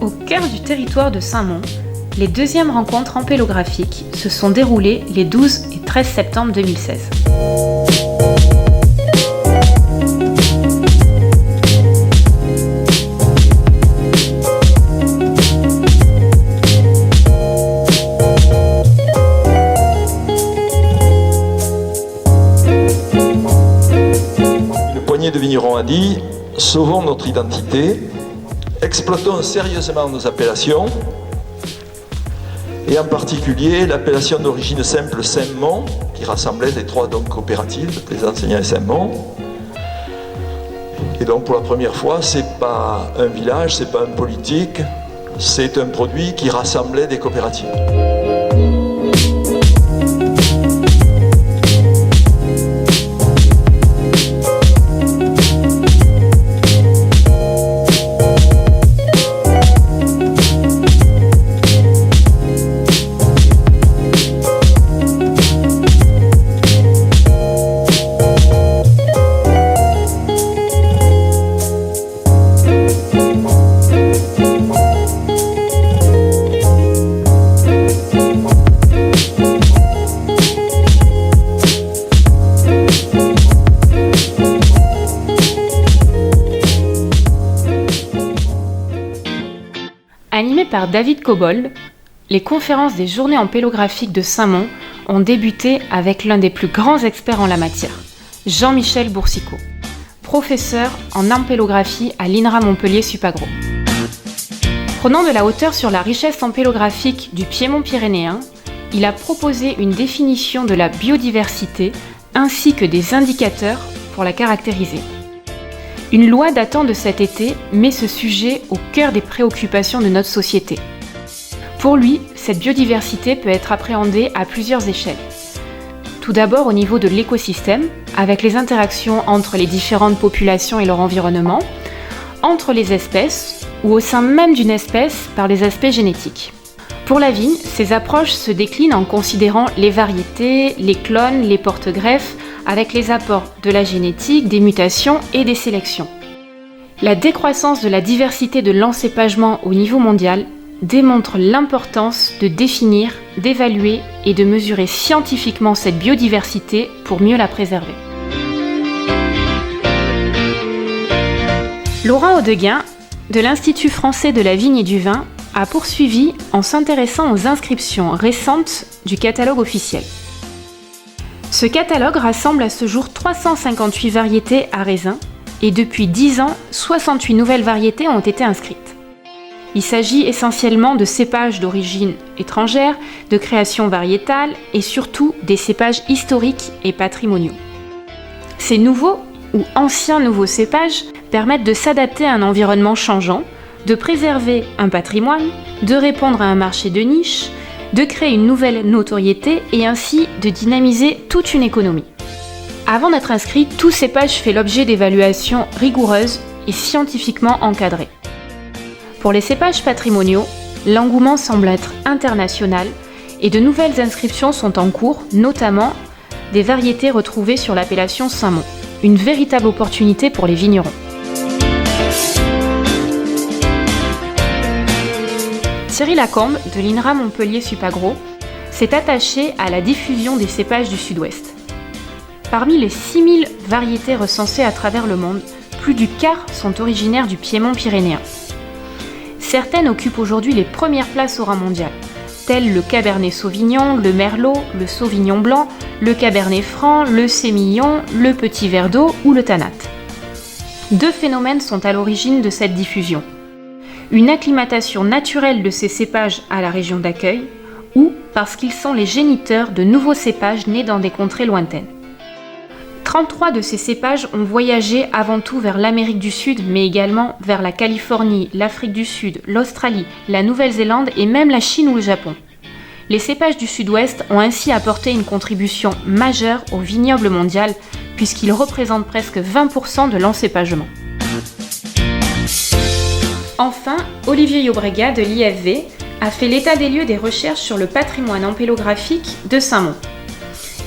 Au cœur du territoire de Saint-Mond, les deuxièmes rencontres ampélographiques se sont déroulées les 12 et 13 septembre 2016. Une poignée de vignerons a dit « Sauvons notre identité, exploitons sérieusement nos appellations, et en particulier l'appellation d'origine simple Saint-Mond, qui rassemblait les trois coopératives, les enseignants et Saint-Mond. Et donc pour la première fois, c'est pas un village, c'est pas un politique, c'est un produit qui rassemblait des coopératives. Animées par David Cobold, les conférences des Journées ampélographiques de Saint-Mond ont débuté avec l'un des plus grands experts en la matière, Jean-Michel Boursicot, professeur en ampélographie à l'INRA Montpellier-Supagro. Prenant de la hauteur sur la richesse ampélographique du Piémont pyrénéen, il a proposé une définition de la biodiversité ainsi que des indicateurs pour la caractériser. Une loi datant de cet été met ce sujet au cœur des préoccupations de notre société. Pour lui, cette biodiversité peut être appréhendée à plusieurs échelles. Tout d'abord au niveau de l'écosystème, avec les interactions entre les différentes populations et leur environnement, entre les espèces ou au sein même d'une espèce par les aspects génétiques. Pour la vigne, ces approches se déclinent en considérant les variétés, les clones, les porte-greffes, avec les apports de la génétique, des mutations et des sélections. La décroissance de la diversité de l'encépagement au niveau mondial démontre l'importance de définir, d'évaluer et de mesurer scientifiquement cette biodiversité pour mieux la préserver. Laurent Audeguin, de l'Institut français de la vigne et du vin, a poursuivi en s'intéressant aux inscriptions récentes du catalogue officiel. Ce catalogue rassemble à ce jour 358 variétés à raisin et depuis 10 ans, 68 nouvelles variétés ont été inscrites. Il s'agit essentiellement de cépages d'origine étrangère, de création variétale et surtout des cépages historiques et patrimoniaux. Ces nouveaux ou anciens nouveaux cépages permettent de s'adapter à un environnement changeant, de préserver un patrimoine, de répondre à un marché de niche, de créer une nouvelle notoriété et ainsi de dynamiser toute une économie. Avant d'être inscrit, tout cépage fait l'objet d'évaluations rigoureuses et scientifiquement encadrées. Pour les cépages patrimoniaux, l'engouement semble être international et de nouvelles inscriptions sont en cours, notamment des variétés retrouvées sur l'appellation Saint-Mond, une véritable opportunité pour les vignerons. Thierry Lacombe, de l'INRA Montpellier-Supagro, s'est attaché à la diffusion des cépages du Sud-Ouest. Parmi les 6000 variétés recensées à travers le monde, plus du quart sont originaires du Piémont pyrénéen. Certaines occupent aujourd'hui les premières places au rang mondial, tels le Cabernet Sauvignon, le Merlot, le Sauvignon blanc, le Cabernet Franc, le Sémillon, le Petit Verdot ou le Tannat. Deux phénomènes sont à l'origine de cette diffusion. Une acclimatation naturelle de ces cépages à la région d'accueil, ou parce qu'ils sont les géniteurs de nouveaux cépages nés dans des contrées lointaines. 33 de ces cépages ont voyagé avant tout vers l'Amérique du Sud, mais également vers la Californie, l'Afrique du Sud, l'Australie, la Nouvelle-Zélande et même la Chine ou le Japon. Les cépages du Sud-Ouest ont ainsi apporté une contribution majeure au vignoble mondial, puisqu'ils représentent presque 20% de l'encépagement. Enfin, Olivier Llobrega de l'IFV a fait l'état des lieux des recherches sur le patrimoine ampélographique de Saint-Mont.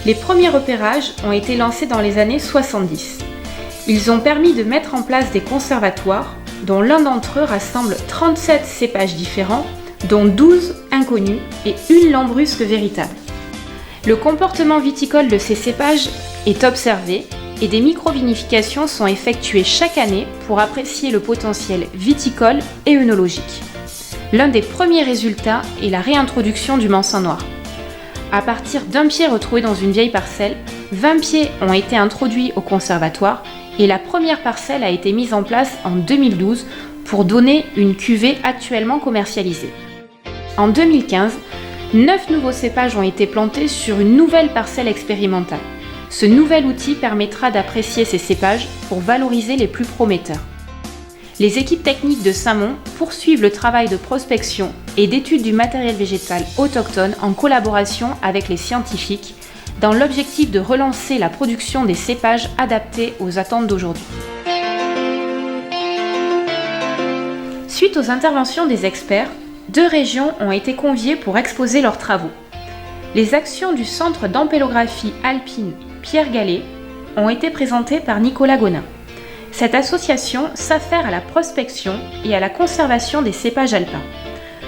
Les premiers repérages ont été lancés dans les années 70. Ils ont permis de mettre en place des conservatoires, dont l'un d'entre eux rassemble 37 cépages différents, dont 12 inconnus et une lambrusque véritable. Le comportement viticole de ces cépages est observé et des microvinifications sont effectuées chaque année pour apprécier le potentiel viticole et œnologique. L'un des premiers résultats est la réintroduction du mansin noir. À partir d'un pied retrouvé dans une vieille parcelle, 20 pieds ont été introduits au conservatoire et la première parcelle a été mise en place en 2012 pour donner une cuvée actuellement commercialisée. En 2015, 9 nouveaux cépages ont été plantés sur une nouvelle parcelle expérimentale. Ce nouvel outil permettra d'apprécier ces cépages pour valoriser les plus prometteurs. Les équipes techniques de Saint-Mont poursuivent le travail de prospection et d'étude du matériel végétal autochtone en collaboration avec les scientifiques dans l'objectif de relancer la production des cépages adaptés aux attentes d'aujourd'hui. Suite aux interventions des experts, 2 régions ont été conviées pour exposer leurs travaux. Les actions du Centre d'ampélographie alpine Pierre Gallet ont été présentées par Nicolas Gonin. Cette association s'affaire à la prospection et à la conservation des cépages alpins.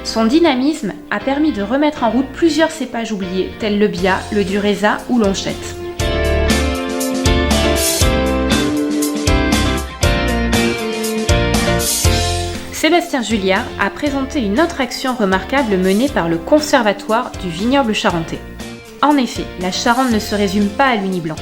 Son dynamisme a permis de remettre en route plusieurs cépages oubliés, tels le Bia, le Durésa ou l'Onchette. Sébastien Julliard a présenté une autre action remarquable menée par le Conservatoire du vignoble charentais. En effet, la Charente ne se résume pas à l'Uni-Blanc.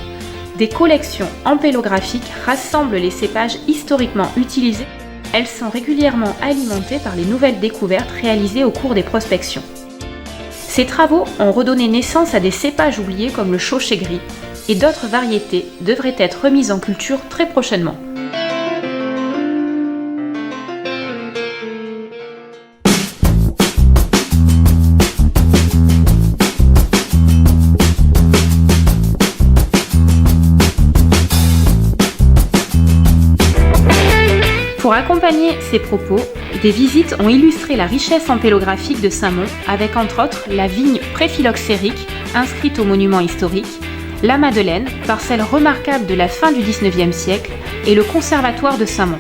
Des collections ampélographiques rassemblent les cépages historiquement utilisés. Elles sont régulièrement alimentées par les nouvelles découvertes réalisées au cours des prospections. Ces travaux ont redonné naissance à des cépages oubliés comme le Chauchet gris et d'autres variétés devraient être remises en culture très prochainement. Pour accompagner ces propos, des visites ont illustré la richesse ampélographique de Saint-Mont avec entre autres la vigne préphyloxérique inscrite au monument historique, la Madeleine, parcelle remarquable de la fin du XIXe siècle, et le conservatoire de Saint-Mont.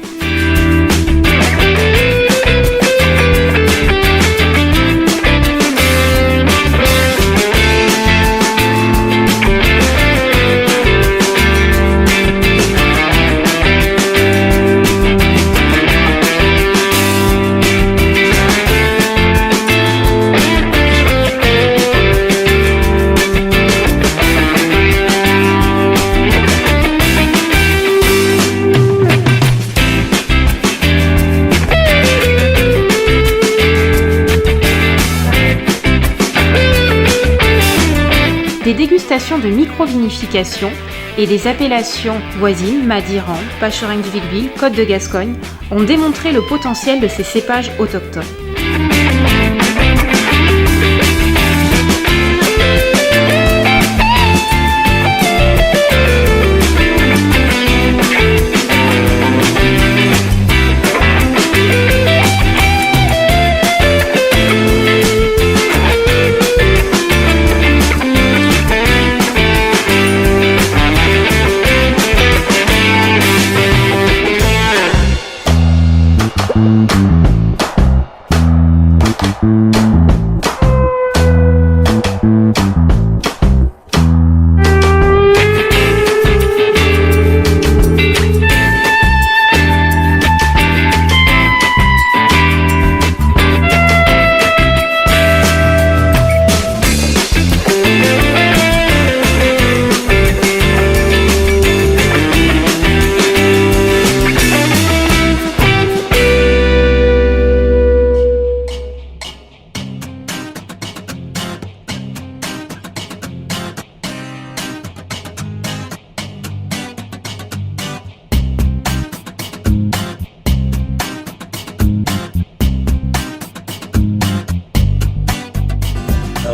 Des dégustations de microvinification et des appellations voisines, Madiran, Pachoring du Vic-Bilh, Côte de Gascogne, ont démontré le potentiel de ces cépages autochtones.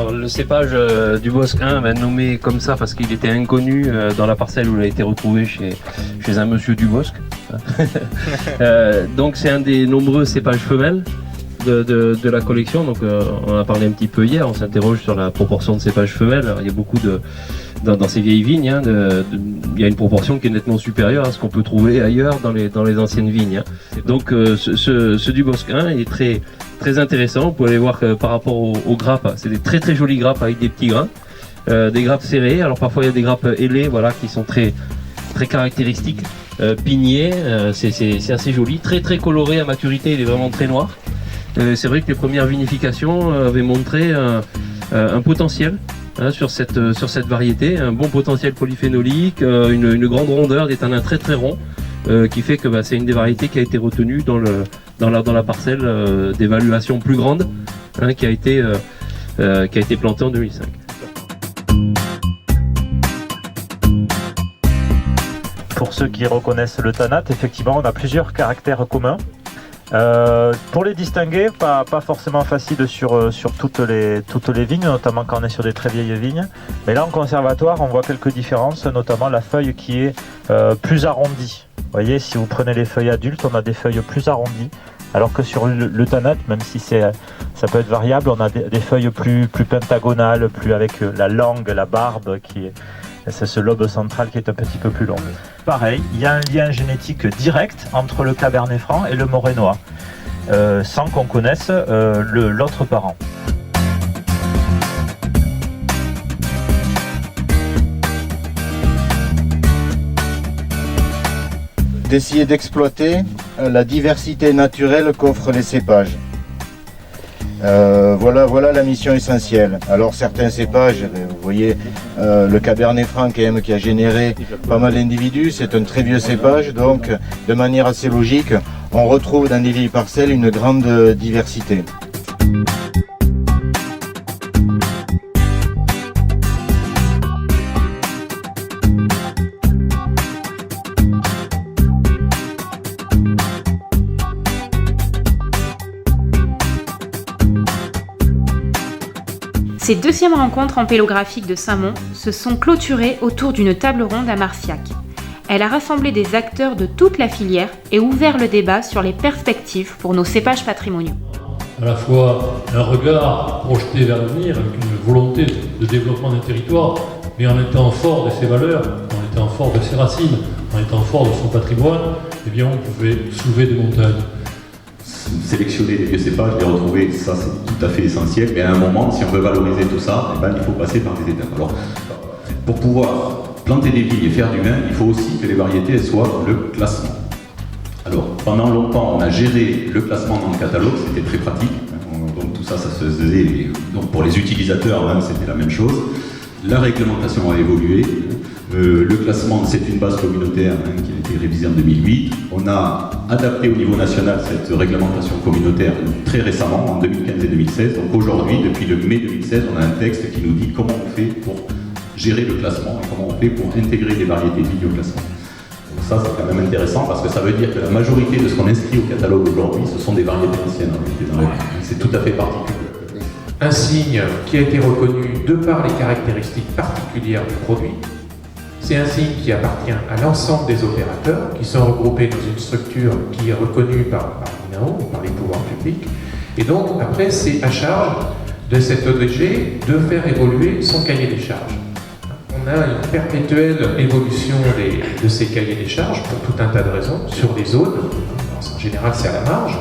Le cépage du Bosc 1, nommé comme ça parce qu'il était inconnu dans la parcelle où il a été retrouvé chez un monsieur du Bosc. Donc c'est un des nombreux cépages femelles. de la collection, donc on en a parlé un petit peu hier, on s'interroge sur la proportion de cépages femelles. Alors, il y a beaucoup dans ces vieilles vignes, hein, il y a une proportion qui est nettement supérieure à ce qu'on peut trouver ailleurs dans les anciennes vignes. Hein. Donc ce du Bosquin est très, très intéressant. Vous pouvez aller voir que par rapport aux grappes, c'est des très très jolies grappes avec des petits grains, des grappes serrées. Alors parfois il y a des grappes ailées, voilà, qui sont très, très caractéristiques. Pigné, c'est assez joli, très très coloré à maturité, il est vraiment très noir. C'est vrai que les premières vinifications avaient montré un potentiel sur cette variété, un bon potentiel polyphénolique, une grande rondeur, des tanins très très ronds, qui fait que c'est une des variétés qui a été retenue dans la parcelle d'évaluation plus grande, hein, qui a été plantée en 2005. Pour ceux qui reconnaissent le tanat, effectivement, on a plusieurs caractères communs. Pour les distinguer, pas forcément facile sur toutes les vignes, notamment quand on est sur des très vieilles vignes. Mais là, en conservatoire, on voit quelques différences, notamment la feuille qui est plus arrondie. Vous voyez, si vous prenez les feuilles adultes, on a des feuilles plus arrondies. Alors que sur le tanat, même si ça peut être variable, on a des feuilles plus pentagonales, plus avec la langue, la barbe qui est... C'est ce lobe central qui est un petit peu plus long. Pareil, il y a un lien génétique direct entre le Cabernet Franc et le Morénois, sans qu'on connaisse l'autre parent. D'essayer d'exploiter la diversité naturelle qu'offrent les cépages. Voilà la mission essentielle. Alors certains cépages, vous voyez le Cabernet Franc qui a généré pas mal d'individus, c'est un très vieux cépage, donc de manière assez logique, on retrouve dans les vieilles parcelles une grande diversité. Ces deuxièmes rencontres ampélographiques de Saint-Mond se sont clôturées autour d'une table ronde à Marciac. Elle a rassemblé des acteurs de toute la filière et ouvert le débat sur les perspectives pour nos cépages patrimoniaux. À la fois un regard projeté vers l'avenir avec une volonté de développement d'un territoire, mais en étant fort de ses valeurs, en étant fort de ses racines, en étant fort de son patrimoine, eh bien on pouvait soulever des montagnes. Sélectionner des vieux cépages, les retrouver, ça c'est tout à fait essentiel, mais à un moment, si on veut valoriser tout ça, eh ben, il faut passer par des étapes. Alors, pour pouvoir planter des vignes et faire du vin, il faut aussi que les variétés soient le classement. Alors, pendant longtemps, on a géré le classement dans le catalogue, c'était très pratique, donc tout ça, ça se faisait, donc pour les utilisateurs, hein, c'était la même chose. La réglementation a évolué. Le classement, c'est une base communautaire qui a été révisée en 2008. On a adapté au niveau national cette réglementation communautaire très récemment, en 2015 et 2016. Donc aujourd'hui, depuis le mai 2016, on a un texte qui nous dit comment on fait pour gérer le classement et comment on fait pour intégrer les variétés de vignes au classement. Donc ça, c'est quand même intéressant parce que ça veut dire que la majorité de ce qu'on inscrit au catalogue aujourd'hui, ce sont des variétés anciennes. C'est tout à fait particulier. Un signe qui a été reconnu de par les caractéristiques particulières du produit. C'est un signe qui appartient à l'ensemble des opérateurs qui sont regroupés dans une structure qui est reconnue par l'INAO, par les pouvoirs publics. Et donc, après, c'est à charge de cet ODG de faire évoluer son cahier des charges. On a une perpétuelle évolution de ces cahiers des charges pour tout un tas de raisons sur des zones. En général, c'est à la marge,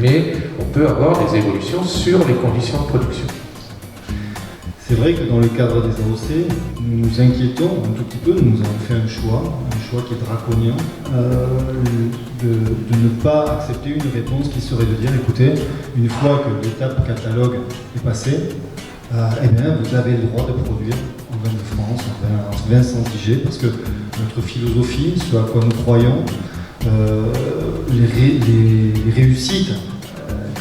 mais on peut avoir des évolutions sur les conditions de production. C'est vrai que dans le cadre des AOC, nous nous inquiétons un tout petit peu, nous avons fait un choix qui est draconien, de ne pas accepter une réponse qui serait de dire, écoutez, une fois que l'étape catalogue est passée, eh bien, vous avez le droit de produire en vin de France, en vin sans IG, parce que notre philosophie, ce à quoi nous croyons, les réussites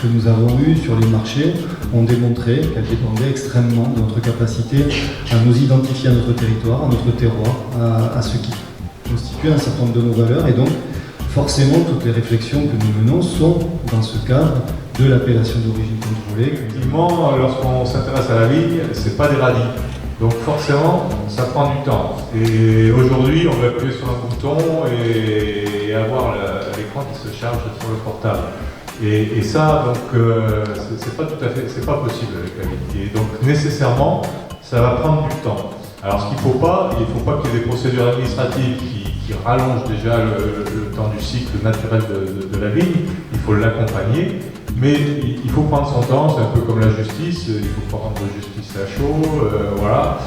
que nous avons eues sur les marchés ont démontré qu'elles dépendaient extrêmement de notre capacité à nous identifier à notre territoire, à notre terroir, à ce qui constitue un certain nombre de nos valeurs. Et donc, forcément, toutes les réflexions que nous menons sont dans ce cadre de l'appellation d'origine contrôlée. Effectivement, lorsqu'on s'intéresse à la vigne, c'est pas des radis. Donc forcément, ça prend du temps. Et aujourd'hui, on va appuyer sur un bouton et avoir l'écran qui se charge sur le portable. Et ça, donc, c'est pas tout à fait, c'est pas possible avec la vigne. Et donc, nécessairement, ça va prendre du temps. Alors, ce qu'il faut pas qu'il y ait des procédures administratives qui rallongent déjà le temps du cycle naturel de la vigne. Il faut l'accompagner, mais il faut prendre son temps. C'est un peu comme la justice. Il faut pas rendre justice à chaud. Voilà.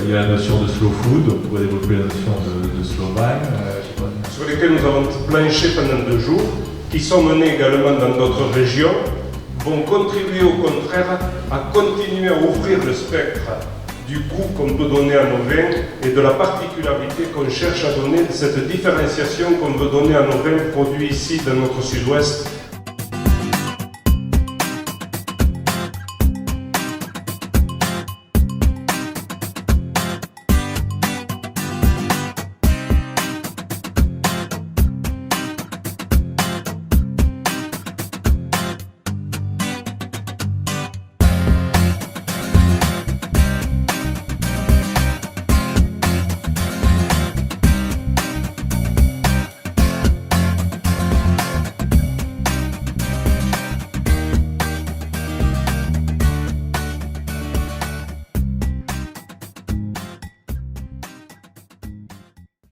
Il y a la notion de slow food. On pourrait développer la notion de slow wine. Sur lesquels nous avons planché pendant 2 jours, qui sont menés également dans d'autres régions, vont contribuer au contraire à continuer à ouvrir le spectre du goût qu'on peut donner à nos vins et de la particularité qu'on cherche à donner, de cette différenciation qu'on veut donner à nos vins produits ici dans notre sud-ouest